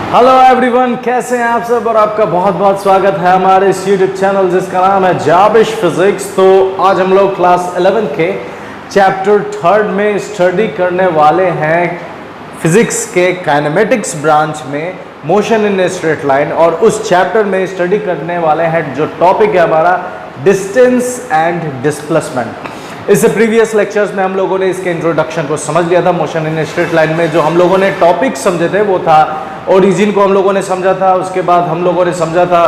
Hello everyone, कैसे हैं आप सब। और आपका बहुत बहुत स्वागत है हमारे इस यूट्यूब चैनल जिसका नाम है जाबिश फिजिक्स। तो आज हम लोग क्लास 11 के चैप्टर 3 में स्टडी करने वाले हैं फिजिक्स के काइनेमेटिक्स ब्रांच में मोशन इन स्ट्रेट लाइन। और उस चैप्टर में स्टडी करने वाले हैं जो टॉपिक है हमारा डिस्टेंस एंड डिस्प्लेसमेंट। इससे प्रीवियस लेक्चर्स में हम लोगों ने इसके इंट्रोडक्शन को समझ लिया था। मोशन इन स्ट्रेट लाइन में जो हम लोगों ने टॉपिक समझे थे वो था ओरिजिन को हम लोगों ने समझा था, उसके बाद हम लोगों ने समझा था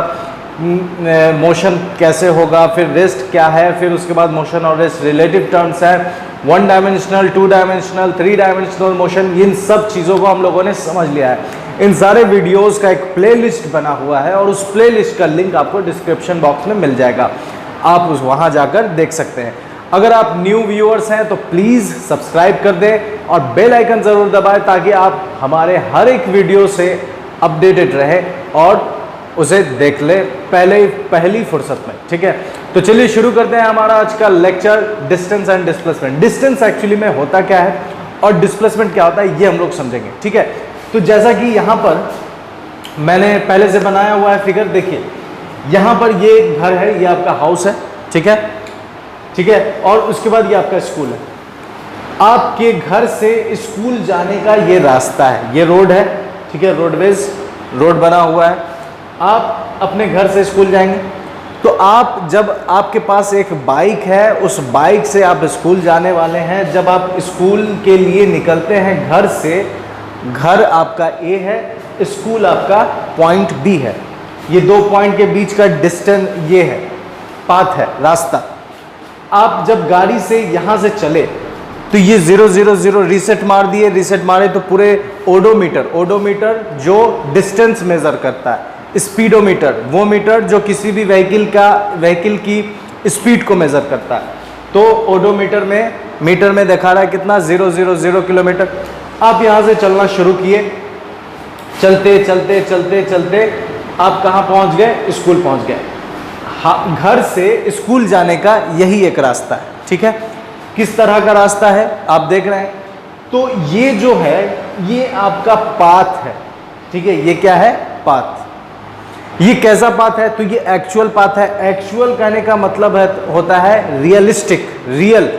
मोशन कैसे होगा, फिर रेस्ट क्या है, फिर उसके बाद मोशन और रेस्ट रिलेटिव टर्म्स है, 1 डायमेंशनल, 2 डायमेंशनल, 3 डायमेंशनल मोशन। इन सब चीज़ों को हम लोगों ने समझ लिया है। इन सारे वीडियोस का एक प्लेलिस्ट बना हुआ है और उस प्लेलिस्ट का लिंक आपको डिस्क्रिप्शन बॉक्स में मिल जाएगा, आप उस वहाँ जाकर देख सकते हैं। अगर आप न्यू व्यूअर्स हैं तो प्लीज़ सब्सक्राइब कर दें और बेल आइकन ज़रूर दबाएं ताकि आप हमारे हर एक वीडियो से अपडेटेड रहे और उसे देख ले पहली फुर्सत में। ठीक है, तो चलिए शुरू करते हैं हमारा आज का lecture distance and displacement. Distance actually में होता क्या है और डिस्प्लेसमेंट क्या होता है ये हम लोग समझेंगे। ठीक है, तो जैसा कि यहाँ पर मैंने पहले से बनाया हुआ है फिगर, देखिए यहाँ पर ये घर है, ये आपका हाउस है। ठीक है, ठीक है, और उसके बाद ये आपका स्कूल है। आपके घर से स्कूल जाने का ये रास्ता है, ये रोड है। ठीक है, रोडवेज रोड बना हुआ है। आप अपने घर से स्कूल जाएंगे तो आप जब आपके पास एक बाइक है, उस बाइक से आप स्कूल जाने वाले हैं। जब आप स्कूल के लिए निकलते हैं घर से, घर आपका ए है, स्कूल आपका पॉइंट बी है। ये 2 पॉइंट के बीच का डिस्टेंस ये है, पाथ है, रास्ता। आप जब गाड़ी से यहाँ से चले तो ये 0 0 0 रीसेट मार दिए, रीसेट मारे तो पूरे ओडोमीटर जो डिस्टेंस मेज़र करता है, स्पीडोमीटर वो मीटर जो किसी भी व्हीकल की स्पीड को मेज़र करता है। तो ओडोमीटर में मीटर में दिखा रहा है कितना, 0 0 0 किलोमीटर। आप यहाँ से चलना शुरू किए, चलते चलते चलते चलते आप कहाँ पहुँच गए, स्कूल पहुँच गए। घर से स्कूल जाने का यही एक रास्ता है। ठीक है, किस तरह का रास्ता है आप देख रहे हैं। तो ये जो है ये आपका पाथ है। ठीक है, ये क्या है, पाथ। ये कैसा पाथ है, तो ये एक्चुअल पाथ है। एक्चुअल कहने का मतलब है होता है रियलिस्टिक, रियल।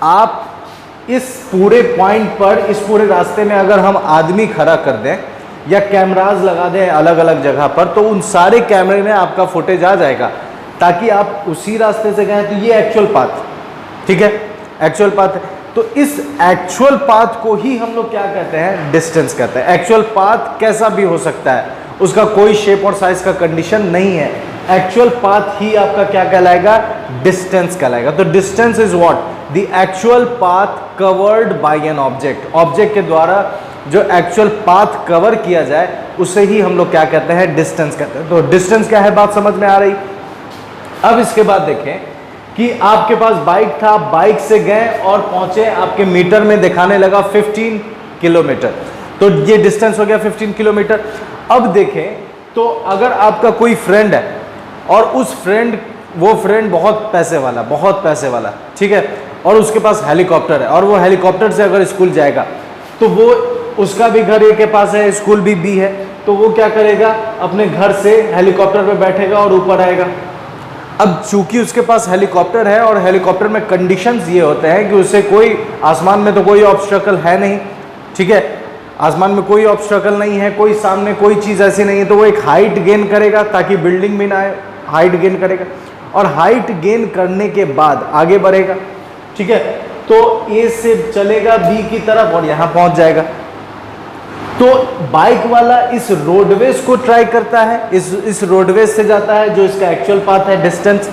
आप इस पूरे पॉइंट पर, इस पूरे रास्ते में अगर हम आदमी खड़ा कर दें या कैमराज लगा दें अलग अलग जगह पर, तो उन सारे कैमरे में आपका फुटेज आ जाएगा ताकि आप उसी रास्ते से गए। तो ये एक्चुअल पाथ, ठीक है, एक्चुअल पाथ है। तो इस एक्चुअल पाथ को ही हम लोग क्या कहते हैं, डिस्टेंस कहते हैं। एक्चुअल पाथ कैसा भी हो सकता है, उसका कोई शेप और साइज का कंडीशन नहीं है। एक्चुअल पाथ ही आपका क्या कहलाएगा, डिस्टेंस कहलाएगा। तो distance is what, the actual path covered by an object. Object के द्वारा जो एक्चुअल पाथ कवर किया जाए उसे ही हम लोग क्या कहते हैं, डिस्टेंस कहते हैं। तो डिस्टेंस क्या है, बात समझ में आ रही। अब इसके बाद देखें कि आपके पास बाइक था, बाइक से गए और पहुंचे, आपके मीटर में दिखाने लगा 15 किलोमीटर। तो ये डिस्टेंस हो गया 15 किलोमीटर। अब देखें तो अगर आपका कोई फ्रेंड है और वो फ्रेंड बहुत पैसे वाला, ठीक है, और उसके पास हेलीकॉप्टर है और वो हेलीकॉप्टर से अगर स्कूल जाएगा तो वो उसका भी घर ए के पास है, स्कूल भी बी है, तो वो क्या करेगा, अपने घर से हेलीकॉप्टर पे बैठेगा और ऊपर आएगा। अब चूंकि उसके पास हेलीकॉप्टर है और हेलीकॉप्टर में कंडीशंस ये होते हैं कि उसे कोई, आसमान में तो कोई ऑब्स्ट्रकल है नहीं। ठीक है, आसमान में कोई ऑब्स्ट्रकल नहीं है, कोई सामने कोई चीज़ ऐसी नहीं है, तो वो एक हाइट गेन करेगा ताकि बिल्डिंग भी ना आए, हाइट गेन करेगा और हाइट गेन करने के बाद आगे बढ़ेगा। ठीक है, तो ए से चलेगा बी की तरफ और यहाँ पहुँच जाएगा। तो बाइक वाला इस रोडवेज को ट्राई करता है, इस रोडवेज से जाता है जो इसका एक्चुअल पाथ है, डिस्टेंस।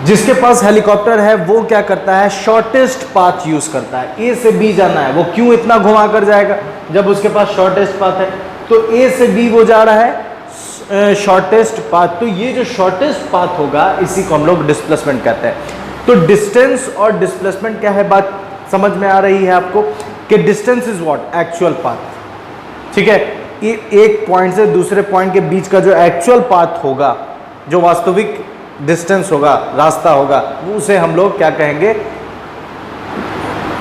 जिसके पास हेलीकॉप्टर है वो क्या करता है, शॉर्टेस्ट पाथ यूज करता है। ए से बी जाना है, वो क्यों इतना घुमा कर जाएगा जब उसके पास शॉर्टेस्ट पाथ है। तो ए से बी वो जा रहा है शॉर्टेस्ट पाथ। तो ये जो शॉर्टेस्ट पाथ होगा इसी को हम लोग डिस्प्लेसमेंट कहते हैं। तो डिस्टेंस और डिस्प्लेसमेंट क्या है, बात समझ में आ रही है आपको कि distance is what, actual path. ठीक है, एक पॉइंट से दूसरे पॉइंट के बीच का जो एक्चुअल पाथ होगा, जो वास्तविक डिस्टेंस होगा, रास्ता होगा, उसे हम लोग क्या कहेंगे,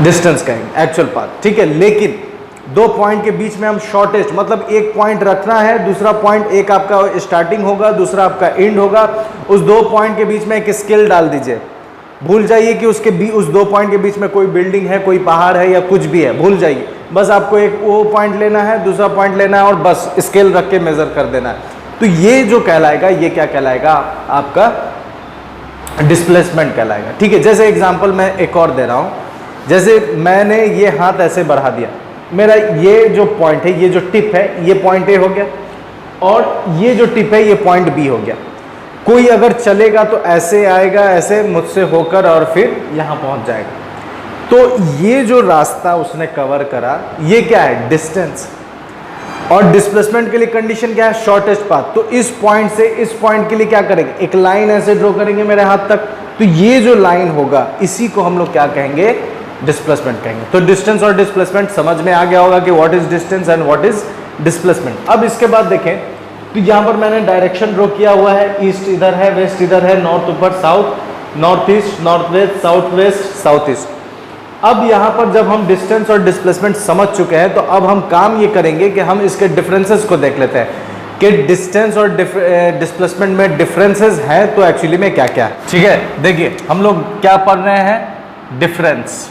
डिस्टेंस कहेंगे, एक्चुअल पाथ। ठीक है, लेकिन दो पॉइंट के बीच में हम शॉर्टेस्ट, मतलब एक पॉइंट रखना है, दूसरा पॉइंट एक आपका स्टार्टिंग होगा, दूसरा आपका एंड होगा, उस दो पॉइंट के बीच में एक स्केल डाल दीजिए। भूल जाइए कि उस दो पॉइंट के बीच में कोई बिल्डिंग है, कोई पहाड़ है या कुछ भी है, भूल जाइए। बस आपको एक वो पॉइंट लेना है, दूसरा पॉइंट लेना है और बस स्केल रख के मेजर कर देना है। तो ये जो कहलाएगा, ये क्या कहलाएगा, आपका डिस्प्लेसमेंट कहलाएगा। ठीक है, जैसे एग्जांपल मैं एक और दे रहा हूँ। जैसे मैंने ये हाथ ऐसे बढ़ा दिया, मेरा ये जो पॉइंट है, ये जो टिप है, ये पॉइंट ए हो गया और ये जो टिप है, ये पॉइंट बी हो गया। कोई अगर चलेगा तो ऐसे आएगा, ऐसे मुझसे होकर और फिर यहाँ पहुँच जाएगा। तो ये जो रास्ता उसने कवर करा, ये क्या है, डिस्टेंस। और डिस्प्लेसमेंट के लिए कंडीशन क्या है, शॉर्टेस्ट पाथ। तो इस पॉइंट से इस पॉइंट के लिए क्या करेंगे, एक लाइन ऐसे ड्रॉ करेंगे मेरे हाथ तक। तो ये जो लाइन होगा, इसी को हम लोग क्या कहेंगे, डिस्प्लेसमेंट कहेंगे। तो डिस्टेंस और डिस्प्लेसमेंट समझ में आ गया होगा कि what is distance and what is displacement. अब इसके बाद देखें तो यहाँ पर मैंने डायरेक्शन ड्रॉ किया हुआ है, ईस्ट इधर है, वेस्ट इधर है, नॉर्थ ऊपर, south, north east, north west, south west, south east. अब यहाँ पर जब हम डिस्टेंस और डिस्प्लेसमेंट समझ चुके हैं, तो अब हम काम ये करेंगे कि हम इसके डिफरेंसेस को देख लेते हैं कि डिस्टेंस और डिस्प्लेसमेंट में डिफरेंसेस हैं तो एक्चुअली में क्या क्या है। ठीक है, देखिए हम लोग क्या पढ़ रहे हैं, डिफरेंस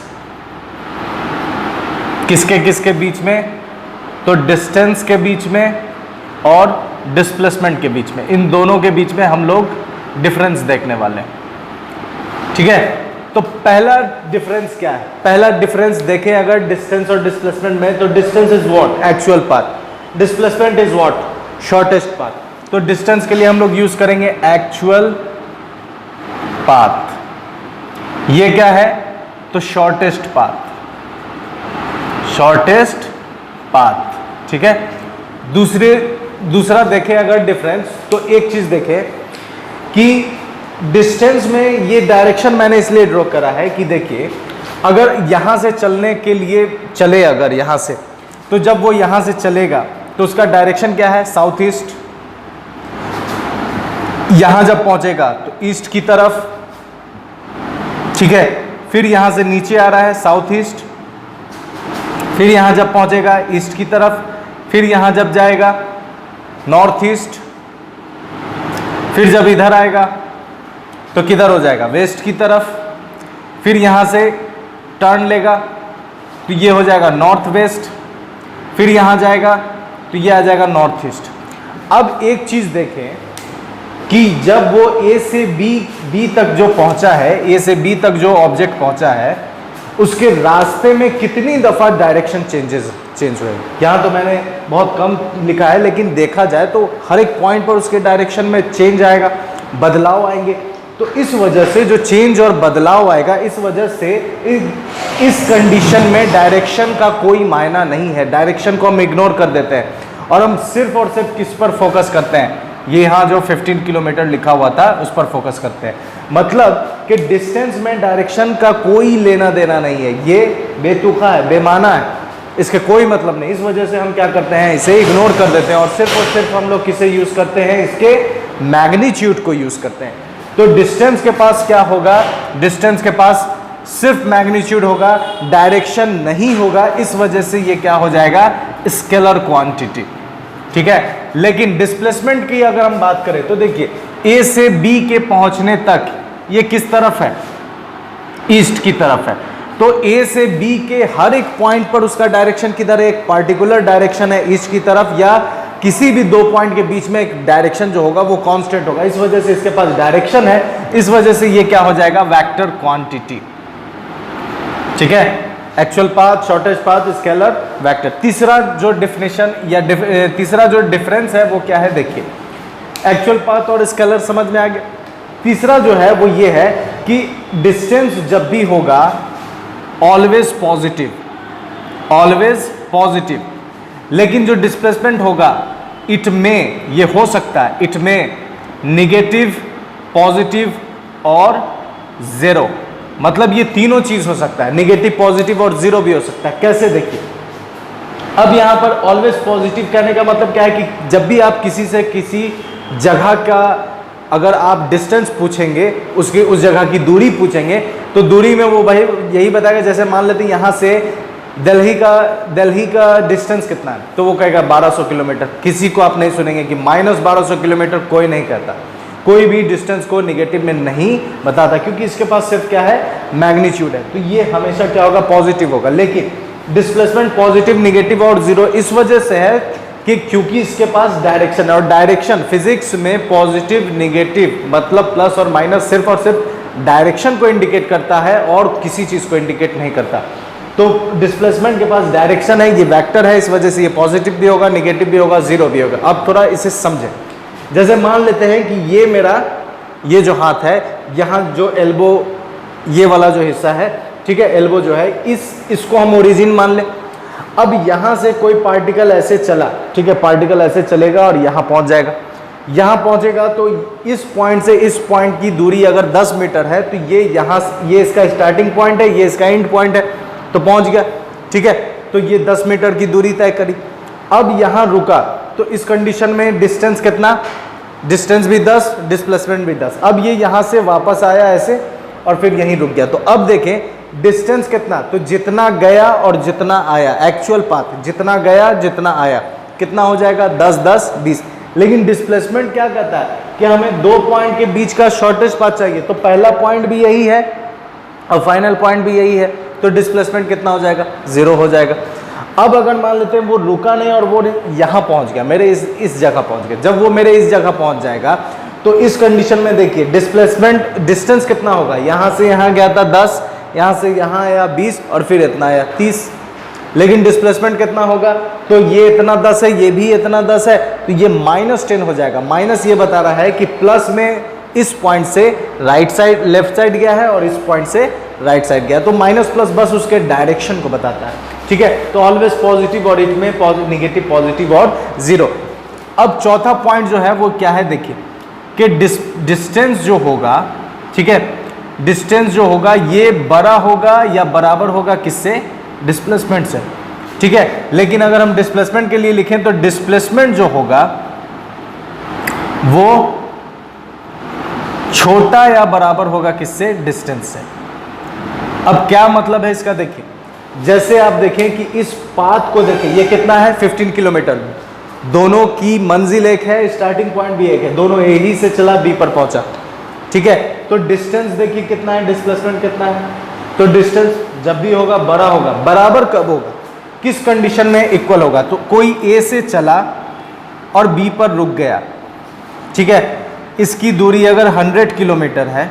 किसके किसके बीच में, तो डिस्टेंस के बीच में और डिस्प्लेसमेंट के बीच में, इन दोनों के बीच में हम लोग डिफरेंस देखने वाले हैं। ठीक है, तो पहला डिफरेंस क्या है, पहला डिफरेंस देखें अगर डिस्टेंस और डिस्प्लेसमेंट में, तो distance is what, actual path, displacement is what, shortest path. तो डिस्टेंस के लिए हम लोग यूज करेंगे एक्चुअल पाथ। ये क्या है, तो शॉर्टेस्ट पाथ, शॉर्टेस्ट पाथ। ठीक है, दूसरा देखें अगर डिफरेंस, तो एक चीज देखें कि डिस्टेंस में ये डायरेक्शन मैंने इसलिए ड्रॉ करा है कि देखिए अगर यहां से चलने के लिए चले, अगर यहां से, तो जब वो यहां से चलेगा तो उसका डायरेक्शन क्या है, साउथ ईस्ट। यहां जब पहुंचेगा तो ईस्ट की तरफ। ठीक है, फिर यहां से नीचे आ रहा है साउथ ईस्ट, फिर यहां जब पहुंचेगा ईस्ट की तरफ, फिर यहां जब जाएगा नॉर्थ ईस्ट, फिर जब इधर आएगा तो किधर हो जाएगा, वेस्ट की तरफ, फिर यहां से टर्न लेगा तो ये हो जाएगा नॉर्थ वेस्ट, फिर यहां जाएगा तो ये आ जाएगा नॉर्थ ईस्ट। अब एक चीज देखें कि जब वो ए से बी तक जो पहुंचा है, ए से बी तक जो ऑब्जेक्ट पहुंचा है, उसके रास्ते में कितनी दफा डायरेक्शन चेंज हुए। यहाँ तो मैंने बहुत कम लिखा है, लेकिन देखा जाए तो हर एक पॉइंट पर उसके डायरेक्शन में चेंज आएगा, बदलाव आएंगे। तो इस वजह से जो चेंज और बदलाव आएगा, इस वजह से इस कंडीशन में डायरेक्शन का कोई मायना नहीं है। डायरेक्शन को हम इग्नोर कर देते हैं और हम सिर्फ और सिर्फ किस पर फोकस करते हैं, ये यहाँ जो 15 किलोमीटर लिखा हुआ था उस पर फोकस करते हैं। मतलब कि डिस्टेंस में डायरेक्शन का कोई लेना देना नहीं है, ये बेतुका है, बेमाना है, इसके कोई मतलब नहीं। इस वजह से हम क्या करते हैं, इसे इग्नोर कर देते हैं और सिर्फ हम लोग किसे यूज करते हैं, इसके मैग्नीट्यूड को यूज करते हैं। तो डिस्टेंस के पास क्या होगा, डिस्टेंस के पास सिर्फ मैग्नीट्यूड होगा, डायरेक्शन नहीं होगा। इस वजह से ये क्या हो जाएगा, स्केलर क्वांटिटी। ठीक है, लेकिन डिस्प्लेसमेंट की अगर हम बात करें तो देखिए ए से बी के पहुंचने तक ये किस तरफ है, ईस्ट की तरफ है। तो ए से बी के हर एक पॉइंट पर उसका डायरेक्शन किधर है, एक पार्टिकुलर डायरेक्शन है ईस्ट की तरफ, या किसी भी दो पॉइंट के बीच में एक डायरेक्शन जो होगा वो कांस्टेंट होगा। इस वजह से इसके पास डायरेक्शन है, इस वजह से ये क्या हो जाएगा, वेक्टर क्वांटिटी। ठीक है, actual path, shortest path, scalar, vector. तीसरा जो डिफिनेशन या तीसरा जो डिफरेंस है वो क्या है, देखिए एक्चुअल पाथ और स्केलर समझ में आ गया। तीसरा जो है वो ये है कि डिस्टेंस जब भी होगा ऑलवेज पॉजिटिव, ऑलवेज पॉजिटिव, लेकिन जो डिस्प्लेसमेंट होगा इट में, ये हो सकता है इट में निगेटिव, पॉजिटिव और जीरो। मतलब ये तीनों चीज हो सकता है, निगेटिव, पॉजिटिव और जीरो भी हो सकता है। कैसे, देखिए अब यहां पर ऑलवेज पॉजिटिव कहने का मतलब क्या है कि जब भी आप किसी से किसी जगह का अगर आप डिस्टेंस पूछेंगे, उसकी उस जगह की दूरी पूछेंगे, तो दूरी में वो भाई यही बताएगा। जैसे मान लेते हैं यहाँ से दिल्ली का डिस्टेंस कितना है, तो वो कहेगा 1200 किलोमीटर। किसी को आप नहीं सुनेंगे कि माइनस 1200 किलोमीटर, कोई नहीं कहता, कोई भी डिस्टेंस को निगेटिव में नहीं बताता, क्योंकि इसके पास सिर्फ क्या है, मैग्नीट्यूड है। तो ये हमेशा क्या होगा, पॉजिटिव होगा। लेकिन डिस्प्लेसमेंट पॉजिटिव, निगेटिव और जीरो इस वजह से है कि क्योंकि इसके पास डायरेक्शन है, और डायरेक्शन फिजिक्स में पॉजिटिव निगेटिव मतलब प्लस और माइनस सिर्फ और सिर्फ डायरेक्शन को इंडिकेट करता है और किसी चीज को इंडिकेट नहीं करता। तो डिस्प्लेसमेंट के पास डायरेक्शन है, ये वेक्टर है, इस वजह से ये पॉजिटिव भी होगा, निगेटिव भी होगा, जीरो भी होगा। अब थोड़ा इसे समझें। जैसे मान लेते हैं कि ये मेरा ये जो हाथ है, यहाँ जो एल्बो ये वाला जो हिस्सा है, ठीक है, एल्बो जो है, इसको हम ओरिजिन मान लें। अब यहाँ से कोई पार्टिकल ऐसे चला, ठीक है, पार्टिकल ऐसे चलेगा और यहाँ पहुँच जाएगा। यहाँ पहुँचेगा तो इस पॉइंट से इस पॉइंट की दूरी अगर 10 मीटर है तो ये यहाँ, ये इसका स्टार्टिंग पॉइंट है, ये इसका एंड पॉइंट है, तो पहुँच गया, ठीक है। तो ये 10 मीटर की दूरी तय करी। अब यहाँ रुका तो इस कंडीशन में डिस्टेंस कितना, डिस्टेंस भी 10, डिस्प्लेसमेंट भी 10। अब ये यहाँ से वापस आया ऐसे और फिर यहीं रुक गया। तो अब देखें डिस्टेंस कितना, तो जितना गया और जितना आया, एक्चुअल पाथ जितना गया जितना आया, कितना हो जाएगा, 10 10 20। लेकिन डिस्प्लेसमेंट क्या कहता है कि हमें दो पॉइंट के बीच का शॉर्टेस्ट पाथ चाहिए, तो पहला पॉइंट भी यही है और फाइनल पॉइंट भी यही है, तो डिस्प्लेसमेंट कितना हो जाएगा, 0 हो जाएगा। अब अगर मान लेते हैं वो रुका नहीं और वो यहाँ पहुँच गया, मेरे इस जगह पहुँच गया। जब वो मेरे इस जगह पहुँच जाएगा तो इस कंडीशन में देखिए डिस्प्लेसमेंट डिस्टेंस कितना होगा, यहाँ से यहाँ गया था 10, यहाँ से यहाँ आया 20 और फिर इतना आया 30। लेकिन डिस्प्लेसमेंट कितना होगा, तो ये इतना 10 है, ये भी इतना 10 है, तो ये -10 हो जाएगा। माइनस ये बता रहा है कि प्लस में इस पॉइंट से राइट साइड लेफ्ट साइड गया है और इस पॉइंट से राइट साइड गया, तो माइनस प्लस बस उसके डायरेक्शन को बताता है, ठीक है। तो ऑलवेज पॉजिटिव और इसमें निगेटिव, पॉजिटिव और जीरो। अब चौथा पॉइंट जो है वो क्या है, देखिए कि डिस्टेंस जो होगा, ठीक है, डिस्टेंस जो होगा ये बड़ा होगा या बराबर होगा किससे, डिस्प्लेसमेंट से, ठीक है। लेकिन अगर हम डिस्प्लेसमेंट के लिए लिखें तो डिस्प्लेसमेंट जो होगा वो छोटा या बराबर होगा किससे, डिस्टेंस से। अब क्या मतलब है इसका, देखिए जैसे आप देखें कि इस पाथ को देखें, ये कितना है, 15 किलोमीटर, दोनों की मंजिल एक है, स्टार्टिंग पॉइंट भी एक है, दोनों ए ही से चला बी पर पहुंचा, ठीक है। तो डिस्टेंस देखिए कितना है, डिस्प्लेसमेंट कितना है, तो डिस्टेंस जब भी होगा बड़ा होगा, बराबर कब होगा, किस कंडीशन में इक्वल होगा, तो कोई ए से चला और बी पर रुक गया, ठीक है, इसकी दूरी अगर 100 किलोमीटर है,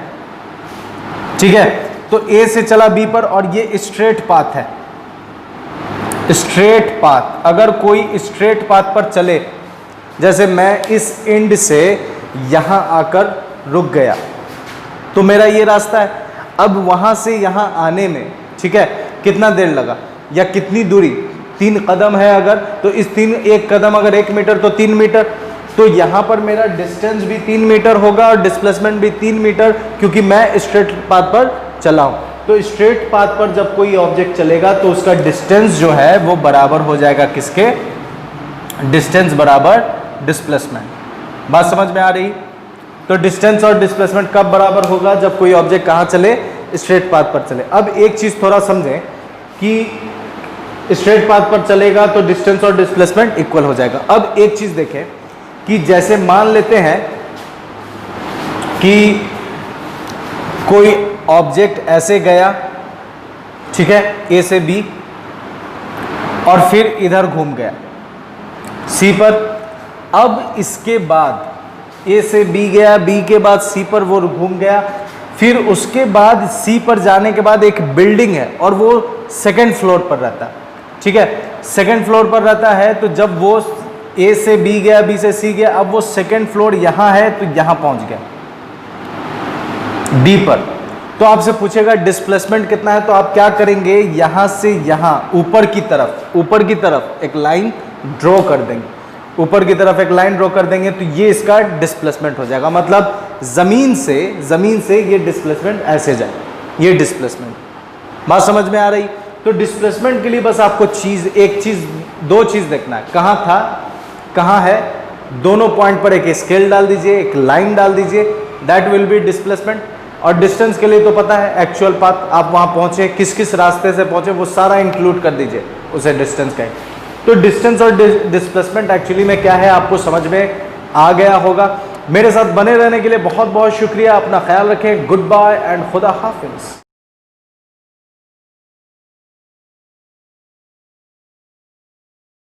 ठीक है, तो ए से चला बी पर और ये स्ट्रेट पाथ है, स्ट्रेट पाथ। अगर कोई स्ट्रेट पाथ पर चले, जैसे मैं इस एंड से यहाँ आकर रुक गया, तो मेरा ये रास्ता है। अब वहाँ से यहाँ आने में, ठीक है, कितना देर लगा या कितनी दूरी, 3 कदम है अगर, तो इस एक कदम अगर 1 मीटर तो 3 मीटर, तो यहाँ पर मेरा डिस्टेंस भी 3 मीटर होगा और डिस्प्लेसमेंट भी 3 मीटर, क्योंकि मैं स्ट्रेट पाथ पर चला हूँ। तो स्ट्रेट पाथ पर जब कोई ऑब्जेक्ट चलेगा तो उसका डिस्टेंस जो है वो बराबर हो जाएगा किसके, डिस्टेंस बराबर डिस्प्लेसमेंट। बात समझ में आ रही। तो डिस्टेंस और डिस्प्लेसमेंट कब बराबर होगा, जब कोई ऑब्जेक्ट कहाँ चले, स्ट्रेट पाथ पर चले। अब एक चीज़ थोड़ा समझें कि स्ट्रेट पाथ पर चलेगा तो डिस्टेंस और डिस्प्लेसमेंट इक्वल हो जाएगा। अब एक चीज़ देखें कि जैसे मान लेते हैं कि कोई ऑब्जेक्ट ऐसे गया, ठीक है, ए से बी और फिर इधर घूम गया सी पर। अब इसके बाद ए से बी गया, बी के बाद सी पर वो घूम गया, फिर उसके बाद सी पर जाने के बाद एक बिल्डिंग है और वो सेकंड फ्लोर पर रहता है, ठीक है, सेकंड फ्लोर पर रहता है। तो जब वो ए से बी गया, बी से सी गया, अब वो सेकंड फ्लोर यहाँ है तो यहाँ पहुँच गया डी पर। तो आपसे पूछेगा डिस्प्लेसमेंट कितना है, तो आप क्या करेंगे, यहाँ से यहाँ ऊपर की तरफ एक लाइन ड्रॉ कर देंगे, ऊपर की तरफ एक लाइन ड्रॉ कर देंगे, तो ये इसका डिस्प्लेसमेंट हो जाएगा। मतलब ज़मीन से ये डिस्प्लेसमेंट ऐसे जाए, ये डिस्प्लेसमेंट। बात समझ में आ रही। तो डिस्प्लेसमेंट के लिए बस आपको दो चीज़ देखना है, कहाँ था कहाँ है, दोनों पॉइंट पर एक स्केल डाल दीजिए, एक लाइन डाल दीजिए, दैट विल बी डिस्प्लेसमेंट। और डिस्टेंस के लिए तो पता है एक्चुअल पाथ, आप वहाँ पहुँचे, किस किस रास्ते से पहुँचे, वो सारा इंक्लूड कर दीजिए उसे डिस्टेंस का। तो डिस्टेंस और डिस्प्लेसमेंट एक्चुअली में क्या है आपको समझ में आ गया होगा। मेरे साथ बने रहने के लिए बहुत बहुत शुक्रिया। अपना ख्याल रखें। गुड बाय एंड खुदा हाफिज।